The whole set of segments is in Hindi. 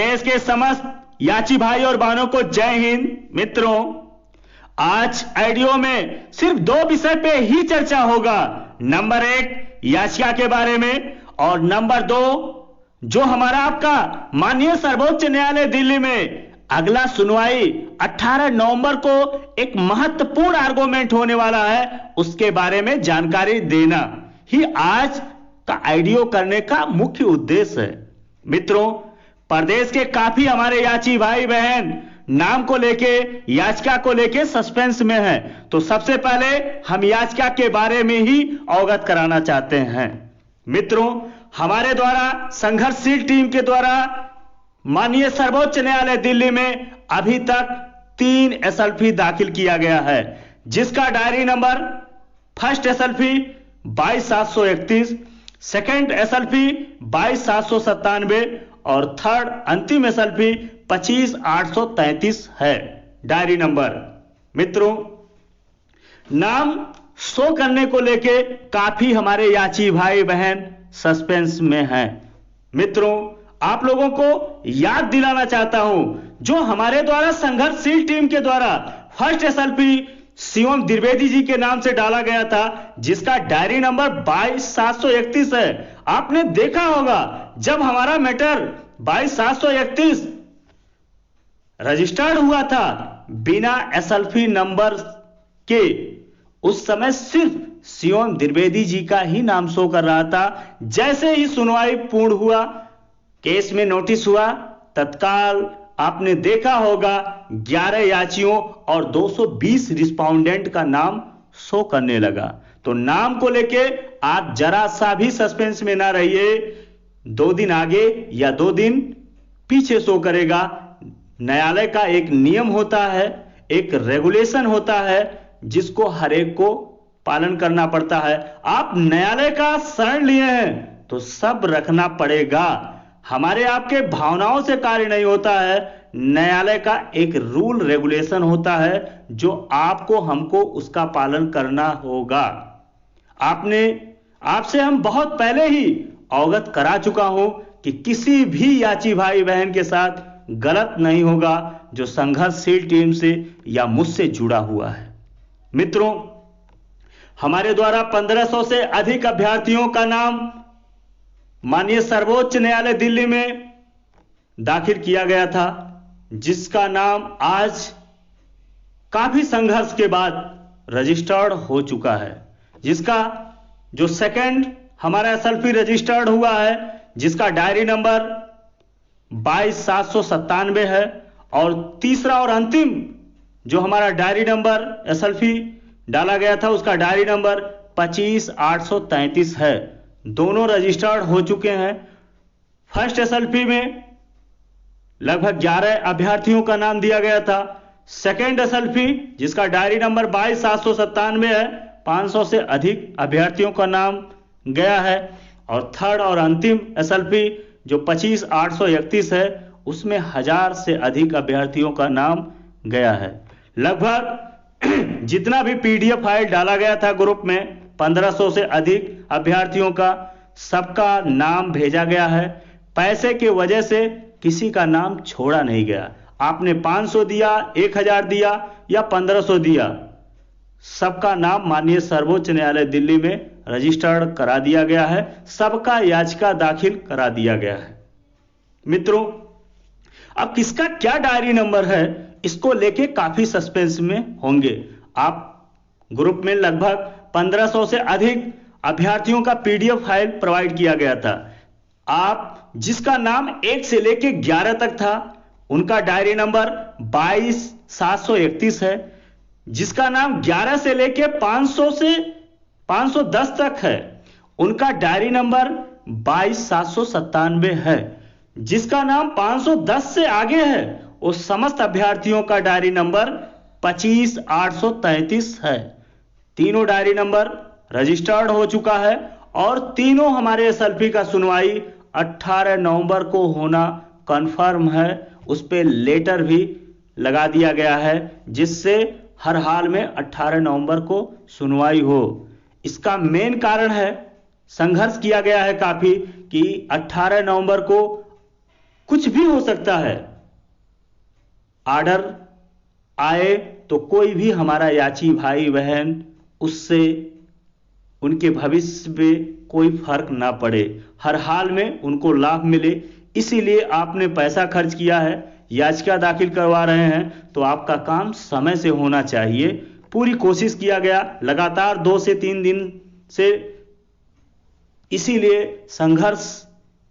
देश के समस्त याची भाई और बहनों को जय हिंद। मित्रों, आज ऑडियो में सिर्फ दो विषय पे ही चर्चा होगा। नंबर 1 याचिका के बारे में और नंबर 2 जो हमारा आपका माननीय सर्वोच्च न्यायालय दिल्ली में अगला सुनवाई 18 नवंबर को एक महत्वपूर्ण आर्गुमेंट होने वाला है, उसके बारे में जानकारी देना ही आज का ऑडियो करने का मुख्य उद्देश्य है। मित्रों, प्रदेश के काफी हमारे याची भाई बहन नाम को लेके, याचिका को लेके सस्पेंस में है, तो सबसे पहले हम याचिका के बारे में ही अवगत कराना चाहते हैं। मित्रों, हमारे द्वारा संघर्षशील टीम के द्वारा माननीय सर्वोच्च न्यायालय दिल्ली में अभी तक 3 एसएलपी दाखिल किया गया है, जिसका diary number first SLP 22731, second SLP 22797 और थर्ड अंतिम एसएलपी 25833 है डायरी नंबर। मित्रों, नाम शो करने को लेके काफी हमारे याची भाई बहन सस्पेंस में हैं। मित्रों, आप लोगों को याद दिलाना चाहता हूं, जो हमारे द्वारा संघर्षशील टीम के द्वारा फर्स्ट एसएलपी शिवम द्विवेदी जी के नाम से डाला गया था, जिसका डायरी नंबर 22731 है। आपने देखा होगा जब हमारा मैटर 22731 रजिस्टर्ड हुआ था बिना एसएलपी नंबर के, उस समय सिर्फ शिवम द्विवेदी जी का ही नाम शो कर रहा था। जैसे ही सुनवाई पूर्ण हुआ, केस में नोटिस हुआ, तत्काल आपने देखा होगा 11 याचियों और 220 रिस्पोंडेंट का नाम शो करने लगा। तो नाम को लेके आप जरा सा भी सस्पेंस में ना रहिए। 2 दिन आगे या 2 दिन पीछे शो करेगा। न्यायालय का एक नियम होता है, एक रेगुलेशन होता है, जिसको हर एक को पालन करना पड़ता है। आप न्यायालय का शरण लिए हैं तो सब रखना पड़ेगा। हमारे आपके भावनाओं से कार्य नहीं होता है। न्यायालय का एक रूल रेगुलेशन होता है, जो आपको हमको उसका पालन करना होगा। आपसे हम बहुत पहले ही अवगत करा चुका हूं कि किसी भी याची भाई बहन के साथ गलत नहीं होगा जो संघर्षशील टीम से या मुझसे जुड़ा हुआ है। मित्रों, हमारे द्वारा 1500 से अधिक अभ्यर्थियों का नाम माननीय सर्वोच्च न्यायालय दिल्ली में दाखिल किया गया था, जिसका नाम आज काफी संघर्ष के बाद रजिस्टर्ड हो चुका है। जिसका जो सेकंड हमारा एसएलपी रजिस्टर्ड हुआ है, जिसका डायरी नंबर 22797 है, और तीसरा और अंतिम जो हमारा डायरी नंबर एसएलपी डाला गया था, उसका डायरी नंबर 25833 है। दोनों रजिस्टर्ड हो चुके हैं। फर्स्ट एसएलपी में लगभग 11 अभ्यर्थियों का नाम दिया गया था। सेकंड एसएलपी जिसका डायरी नंबर 22797 है, 500 से अधिक अभ्यर्थियों का नाम गया है। और थर्ड और अंतिम एसएलपी जो 25831 है, उसमें 1000 से अधिक अभ्यर्थियों का नाम गया है। लगभग जितना भी पीडीएफ फाइल डाला गया था ग्रुप में 1500 से अधिक अभ्यर्थियों का, सबका नाम भेजा गया है। पैसे के वजह से किसी का नाम छोड़ा नहीं गया। आपने 500 दिया, 1000 दिया या 1500 दिया, सबका नाम माननीय सर्वोच्च न्यायालय दिल्ली में रजिस्टर्ड करा दिया गया है। सबका याचिका दाखिल करा दिया गया है। मित्रों, अब किसका क्या डायरी नंबर है, इसको लेके काफी सस्पेंस में होंगे। आप ग्रुप में लगभग 1500 से अधिक अभ्यर्थियों का पीडीएफ फाइल प्रोवाइड किया गया था। आप जिसका नाम 1 से लेके 11 तक था, उनका डायरी नंबर 22731 है। जिसका नाम 11 से लेके 500 से 510 तक है, उनका डायरी नंबर 22797 है। जिसका नाम 510 से आगे है, उस समस्त अभ्यर्थियों का डायरी नंबर 25833 है। तीनों डायरी नंबर रजिस्टर्ड हो चुका है और तीनों हमारे एसएलपी का सुनवाई 18 नवंबर को होना कंफर्म है। उस पे लेटर भी लगा दिया गया है, जिससे हर हाल में 18 नवंबर को सुनवाई हो। इसका मेन कारण है, संघर्ष किया गया है काफी, कि 18 नवंबर को कुछ भी हो सकता है। ऑर्डर आए तो कोई भी हमारा याची भाई बहन, उससे उनके भविष्य पे कोई फर्क ना पड़े, हर हाल में उनको लाभ मिले। इसीलिए आपने पैसा खर्च किया है, याचिका दाखिल करवा रहे हैं, तो आपका काम समय से होना चाहिए। पूरी कोशिश किया गया लगातार 2 से 3 दिन से, इसीलिए संघर्ष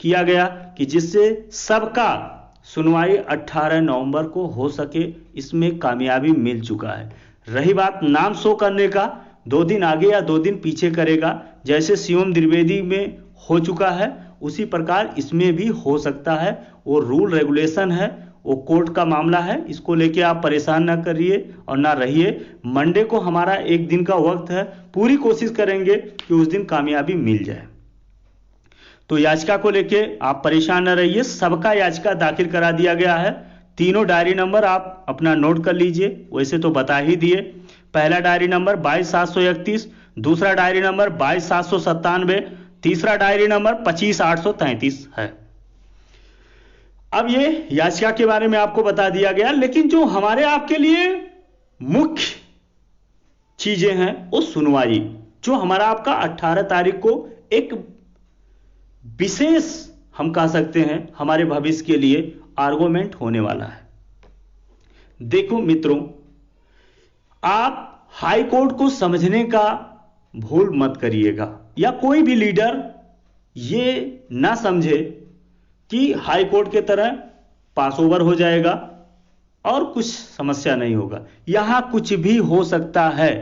किया गया कि जिससे सबका सुनवाई 18 नवंबर को हो सके। इसमें कामयाबी मिल चुका है। रही बात नाम शो करने का, 2 दिन आगे या 2 दिन पीछे करेगा, जैसे शिवम द्विवेदी में हो चुका है उसी प्रकार इसमें भी हो सकता है। वो रूल रेगुलेशन है, वो कोर्ट का मामला है, इसको लेके आप परेशान ना करिए और ना रहिए। मंडे को हमारा 1 दिन का वक्त है, पूरी कोशिश करेंगे कि उस दिन कामयाबी मिल जाए। तो याचिका को लेके आप परेशान न रहिए, सबका याचिका दाखिल करा दिया गया है। तीनों डायरी नंबर आप अपना नोट कर लीजिए, वैसे तो बता ही दिए। पहला डायरी नंबर 22,731, दूसरा डायरी नंबर 22,797, तीसरा डायरी नंबर 25,833 है। अब ये याचिका के बारे में आपको बता दिया गया, लेकिन जो हमारे आपके लिए मुख्य चीजें हैं वो सुनवाई, जो हमारा आपका 18 तारीख को एक विशेष हम कह सकते हैं हमारे भविष्य के लिए आर्गुमेंट होने वाला है। देखो मित्रों, आप हाई कोर्ट को समझने का भूल मत करिएगा, या कोई भी लीडर ये ना समझे कि हाई कोर्ट के तरह पास ओवर हो जाएगा और कुछ समस्या नहीं होगा। यहां कुछ भी हो सकता है।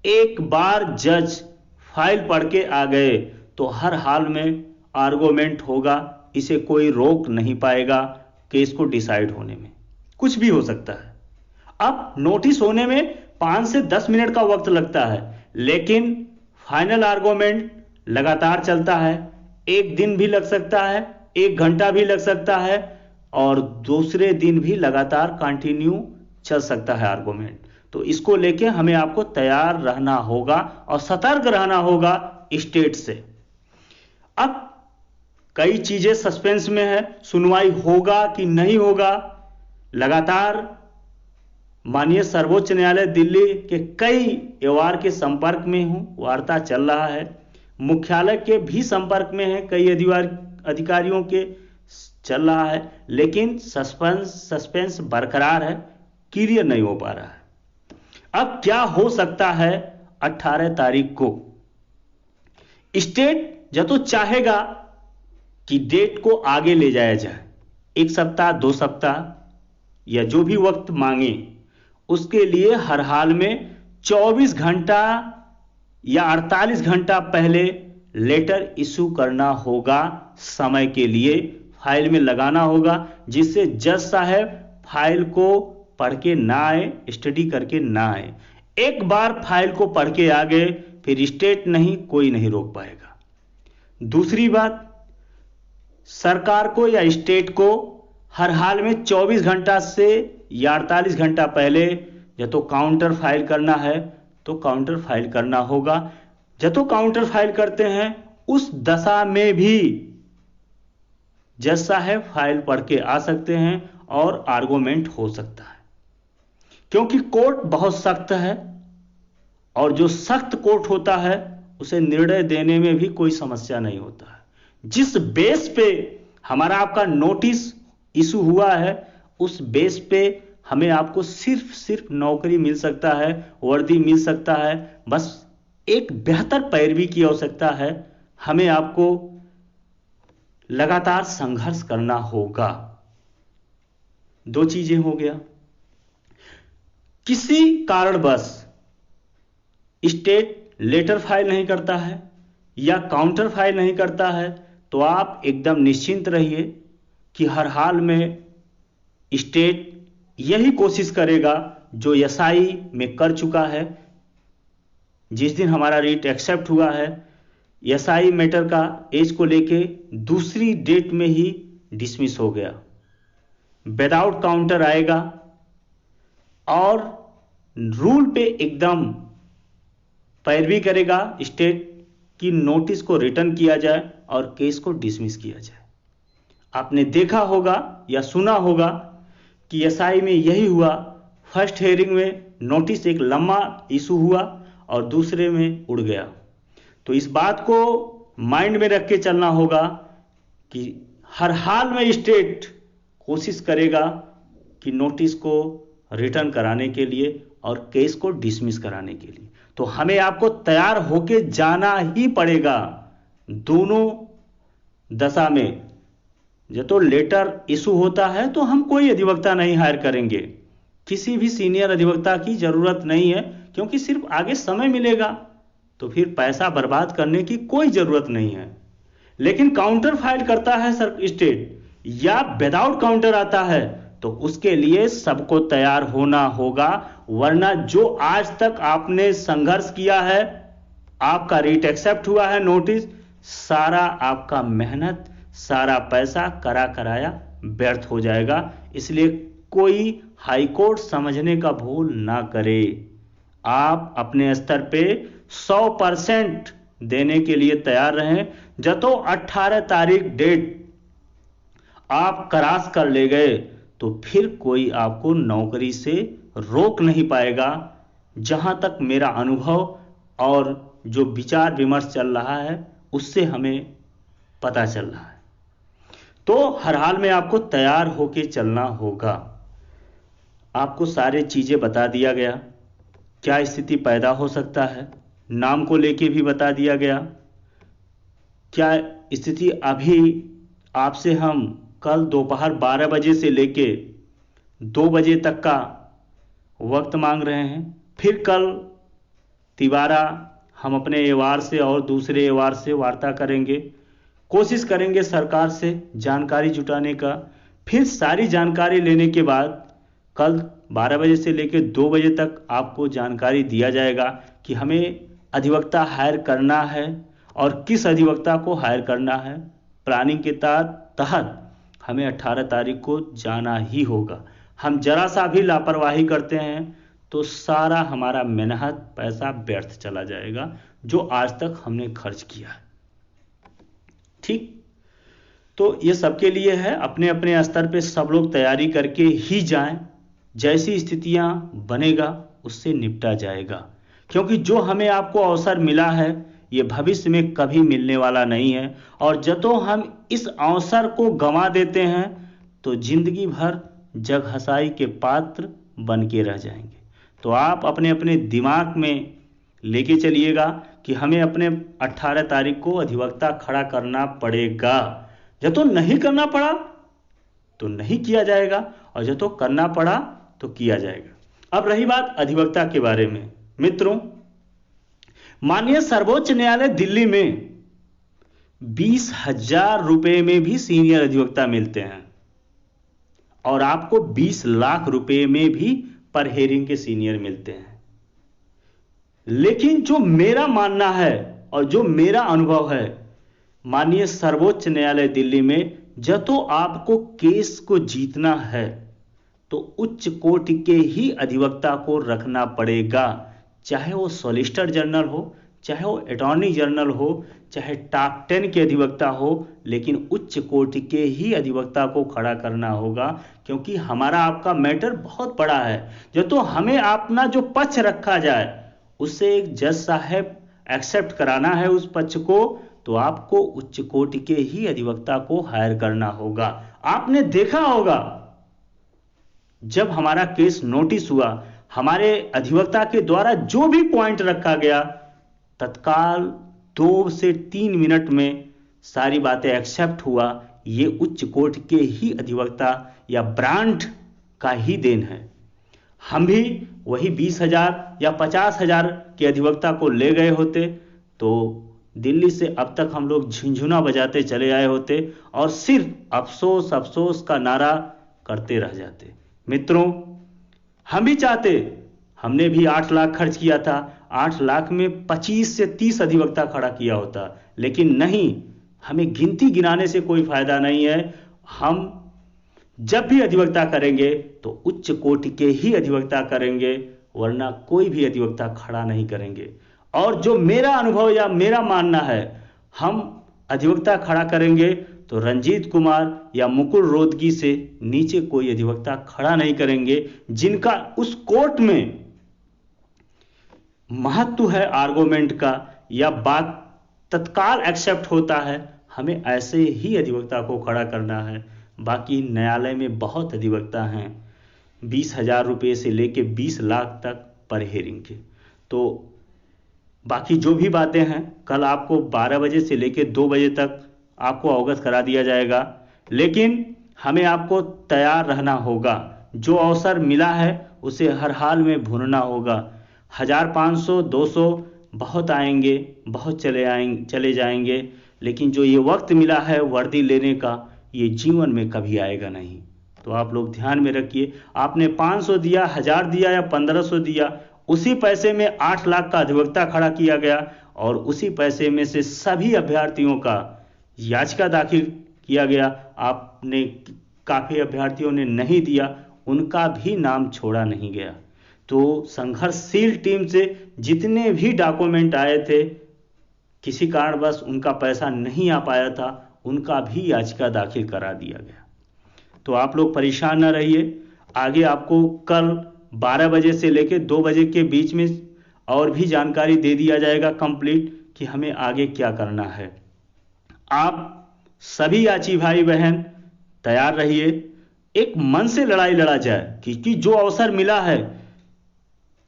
एक बार जज फाइल पढ़ के आ गए तो हर हाल में आर्गुमेंट होगा, इसे कोई रोक नहीं पाएगा केस को डिसाइड होने में। कुछ भी हो सकता है। अब नोटिस होने में 5 से 10 मिनट का वक्त लगता है, लेकिन फाइनल आर्गुमेंट लगातार चलता है। 1 दिन भी लग सकता है, 1 घंटा भी लग सकता है, और दूसरे दिन भी लगातार कंटिन्यू चल सकता है आर्गुमेंट। तो इसको लेके हमें आपको तैयार रहना होगा और सतर्क रहना होगा स्टेट से। अब कई चीजें सस्पेंस में है, सुनवाई होगा कि नहीं होगा। लगातार माननीय सर्वोच्च न्यायालय दिल्ली के कई एवार के संपर्क में हूं, वार्ता चल रहा है। मुख्यालय के भी संपर्क में है, कई अधिकारियों के चल रहा है, लेकिन सस्पेंस बरकरार है, क्लियर नहीं हो पा रहा है। अब क्या हो सकता है 18 तारीख को? स्टेट या तो चाहेगा कि डेट को आगे ले जाया जाए, 1 सप्ताह 2 सप्ताह या जो भी वक्त मांगे, उसके लिए हर हाल में 24 घंटा या 48 घंटा पहले लेटर इशू करना होगा। समय के लिए फाइल में लगाना होगा, जिससे जज साहब फाइल को पढ़ के ना आए, स्टडी करके ना आए। एक बार फाइल को पढ़ के आ गए, फिर स्टेट नहीं, कोई नहीं रोक पाएगा। दूसरी बात, सरकार को या स्टेट को हर हाल में 24 घंटा से या 48 घंटा पहले या तो काउंटर फाइल करना है तो काउंटर फाइल करना होगा। जब तो काउंटर फाइल करते हैं उस दशा में भी जज साहब फाइल पढ़ के आ सकते हैं और आर्गुमेंट हो सकता है, क्योंकि कोर्ट बहुत सख्त है, और जो सख्त कोर्ट होता है उसे निर्णय देने में भी कोई समस्या नहीं होता है। जिस बेस पे हमारा आपका नोटिस इशू हुआ है, उस बेस पे हमें आपको सिर्फ नौकरी मिल सकता है, वर्दी मिल सकता है। बस एक बेहतर पैरवी की आवश्यकता है। हमें आपको लगातार संघर्ष करना होगा। 2 चीजें हो गया। किसी कारणवश स्टेट लेटर फाइल नहीं करता है या काउंटर फाइल नहीं करता है, तो आप एकदम निश्चिंत रहिए कि हर हाल में स्टेट यही कोशिश करेगा जो एसआई में कर चुका है। जिस दिन हमारा रिट एक्सेप्ट हुआ है, एसआई मैटर का एज को लेके दूसरी डेट में ही डिसमिस हो गया। विदाउट काउंटर आएगा और रूल पे एकदम पैरवी करेगा स्टेट की नोटिस को रिटर्न किया जाए और केस को डिसमिस किया जाए। आपने देखा होगा या सुना होगा कि एसआई में यही हुआ। फर्स्ट हेयरिंग में नोटिस एक लंबा इशू हुआ और दूसरे में उड़ गया। तो इस बात को माइंड में रख के चलना होगा कि हर हाल में स्टेट कोशिश करेगा कि नोटिस को रिटर्न कराने के लिए और केस को डिसमिस कराने के लिए। तो हमें आपको तैयार होके जाना ही पड़ेगा दोनों दशा में। जब तो लेटर इशू होता है तो हम कोई अधिवक्ता नहीं हायर करेंगे, किसी भी सीनियर अधिवक्ता की जरूरत नहीं है, क्योंकि सिर्फ आगे समय मिलेगा तो फिर पैसा बर्बाद करने की कोई जरूरत नहीं है। लेकिन काउंटर फाइल करता है सर स्टेट या विदाउट काउंटर आता है तो उसके लिए सबको तैयार होना होगा, वरना जो आज तक आपने संघर्ष किया है, आपका रिट एक्सेप्ट हुआ है नोटिस, सारा आपका मेहनत, सारा पैसा करा कराया व्यर्थ हो जाएगा। इसलिए कोई हाईकोर्ट समझने का भूल ना करे। आप अपने स्तर पे 100% देने के लिए तैयार रहें। जब तो 18 तारीख डेट आप क्रॉस कर ले गए तो फिर कोई आपको नौकरी से रोक नहीं पाएगा। जहां तक मेरा अनुभव और जो विचार विमर्श चल रहा है उससे हमें पता चल रहा है। तो हर हाल में आपको तैयार होके चलना होगा। आपको सारी चीजें बता दिया गया, क्या स्थिति पैदा हो सकता है, नाम को लेके भी बता दिया गया, क्या स्थिति अभी आपसे हम कल दोपहर 12 बजे से लेके 2 बजे तक का वक्त मांग रहे हैं। फिर कल तिबारा हम अपने एवार से और दूसरे एवार से वार्ता करेंगे, कोशिश करेंगे सरकार से जानकारी जुटाने का। फिर सारी जानकारी लेने के बाद कल 12 बजे से लेकर 2 बजे तक आपको जानकारी दिया जाएगा कि हमें अधिवक्ता हायर करना है और किस अधिवक्ता को हायर करना है। प्लानिंग के तहत हमें 18 तारीख को जाना ही होगा। हम जरा सा भी लापरवाही करते हैं तो सारा हमारा मेहनत पैसा व्यर्थ चला जाएगा जो आज तक हमने खर्च किया है। ठीक, तो ये सबके लिए है। अपने अपने स्तर पे सब लोग तैयारी करके ही जाएं। जैसी स्थितियां बनेगा उससे निपटा जाएगा, क्योंकि जो हमें आपको अवसर मिला है ये भविष्य में कभी मिलने वाला नहीं है। और जब तो हम इस अवसर को गंवा देते हैं तो जिंदगी भर जग हंसाई के पात्र बन के रह जाएंगे। तो आप अपने अपने दिमाग में लेके चलिएगा कि हमें अपने 18 तारीख को अधिवक्ता खड़ा करना पड़ेगा। जब तो नहीं करना पड़ा तो नहीं किया जाएगा और जब तो करना पड़ा तो किया जाएगा। अब रही बात अधिवक्ता के बारे में, मित्रों, माननीय सर्वोच्च न्यायालय दिल्ली में 20,000 रुपए में भी सीनियर अधिवक्ता मिलते हैं और आपको 20 लाख रुपए में भी पर हेयरिंग के सीनियर मिलते हैं। लेकिन जो मेरा मानना है और जो मेरा अनुभव है, माननीय सर्वोच्च न्यायालय दिल्ली में जब तो आपको केस को जीतना है तो उच्च कोटि के ही अधिवक्ता को रखना पड़ेगा, चाहे वो सॉलिसिटर जनरल हो, चाहे वो अटॉर्नी जनरल हो, चाहे टॉप 10 के अधिवक्ता हो, लेकिन उच्च कोटि के ही अधिवक्ता को खड़ा करना होगा। क्योंकि हमारा आपका मैटर बहुत बड़ा है। जब तो हमें अपना जो पक्ष रखा जाए उससे एक जज साहब एक्सेप्ट कराना है उस पक्ष को, तो आपको उच्च कोटि के ही अधिवक्ता को हायर करना होगा। आपने देखा होगा जब हमारा केस नोटिस हुआ, हमारे अधिवक्ता के द्वारा जो भी पॉइंट रखा गया तत्काल 2 से 3 मिनट में सारी बातें एक्सेप्ट हुआ। ये उच्च कोर्ट के ही अधिवक्ता या ब्रांड का ही देन है। हम भी वही 20,000 या 50,000 के अधिवक्ता को ले गए होते तो दिल्ली से अब तक हम लोग झुनझुना बजाते चले आए होते और सिर्फ अफसोस अफसोस का नारा करते रह जाते। मित्रों, हम भी चाहते, हमने भी 8 लाख खर्च किया था, 8 लाख में 25 से 30 अधिवक्ता खड़ा किया होता, लेकिन नहीं, हमें गिनती गिनाने से कोई फायदा नहीं है। हम जब भी अधिवक्ता करेंगे तो उच्च कोटि के ही अधिवक्ता करेंगे, वरना कोई भी अधिवक्ता खड़ा नहीं करेंगे। और जो मेरा अनुभव या मेरा मानना है, हम अधिवक्ता खड़ा करेंगे तो रंजीत कुमार या मुकुल रोहतगी से नीचे कोई अधिवक्ता खड़ा नहीं करेंगे जिनका उस कोर्ट में महत्व है आर्गुमेंट का, या बात तत्काल एक्सेप्ट होता है। हमें ऐसे ही अधिवक्ता को खड़ा करना है। बाकी न्यायालय में बहुत अधिवक्ता हैं, 20,000 रुपये से लेके 20 लाख तक पर हेयरिंग के। तो बाकी जो भी बातें हैं कल आपको 12 बजे से लेके 2 बजे तक आपको अवगत करा दिया जाएगा, लेकिन हमें आपको तैयार रहना होगा। जो अवसर मिला है उसे हर हाल में भूनना होगा। 1500 200 बहुत आएंगे, बहुत चले जाएंगे, लेकिन जो ये वक्त मिला है वर्दी लेने का, ये जीवन में कभी आएगा नहीं। तो आप लोग ध्यान में रखिए, आपने 500 दिया, 1000 दिया या 1500 दिया, उसी पैसे में 8 लाख का अधिवक्ता खड़ा किया गया और उसी पैसे में से सभी अभ्यर्थियों का याचिका दाखिल किया गया। आपने काफ़ी अभ्यर्थियों ने नहीं दिया, उनका भी नाम छोड़ा नहीं गया। तो संघर्षशील टीम से जितने भी डॉक्यूमेंट आए थे, किसी कारणवश उनका पैसा नहीं आ पाया था, उनका भी याचिका दाखिल करा दिया गया। तो आप लोग परेशान न रहिए। आगे आपको कल 12 बजे से लेकर 2 बजे के बीच में और भी जानकारी दे दिया जाएगा कंप्लीट कि हमें आगे क्या करना है। आप सभी याची भाई बहन तैयार रहिए, एक मन से लड़ाई लड़ा जाए, क्योंकि जो अवसर मिला है,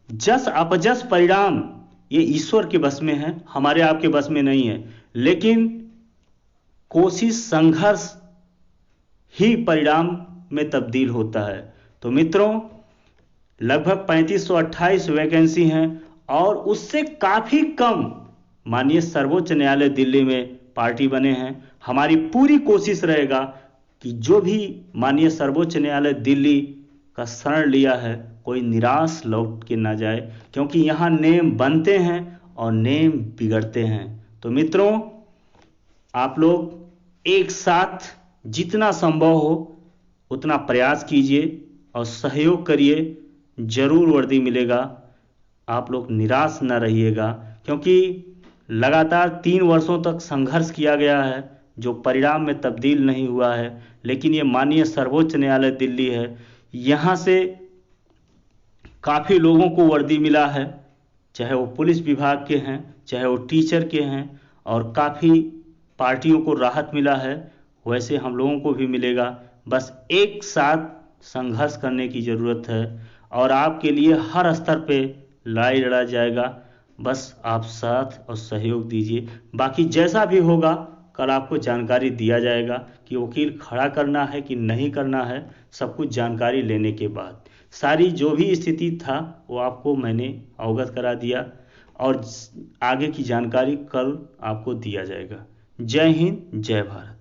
जस अपजस परिणाम ये ईश्वर के बस में है, हमारे आपके बस में नहीं है। लेकिन कोशिश, संघर्ष ही परिणाम में तब्दील होता है। तो मित्रों, लगभग 3528 वैकेंसी हैं और उससे काफ़ी कम माननीय सर्वोच्च न्यायालय दिल्ली में पार्टी बने हैं। हमारी पूरी कोशिश रहेगा कि जो भी माननीय सर्वोच्च न्यायालय दिल्ली का शरण लिया है, कोई निराश लौट के ना जाए, क्योंकि यहाँ नेम बनते हैं और नेम बिगड़ते हैं। तो मित्रों, आप लोग एक साथ जितना संभव हो उतना प्रयास कीजिए और सहयोग करिए, जरूर वर्दी मिलेगा। आप लोग निराश न रहिएगा, क्योंकि लगातार 3 वर्षों तक संघर्ष किया गया है जो परिणाम में तब्दील नहीं हुआ है। लेकिन ये माननीय सर्वोच्च न्यायालय दिल्ली है, यहाँ से काफ़ी लोगों को वर्दी मिला है, चाहे वो पुलिस विभाग के हैं, चाहे वो टीचर के हैं, और काफ़ी पार्टियों को राहत मिला है। वैसे हम लोगों को भी मिलेगा। बस एक साथ संघर्ष करने की ज़रूरत है और आपके लिए हर स्तर पे लड़ाई लड़ा जाएगा। बस आप साथ और सहयोग दीजिए। बाकी जैसा भी होगा कल आपको जानकारी दिया जाएगा कि वकील खड़ा करना है कि नहीं करना है। सब कुछ जानकारी लेने के बाद सारी जो भी स्थिति था वो आपको मैंने अवगत करा दिया और आगे की जानकारी कल आपको दिया जाएगा। जय हिंद, जय भारत।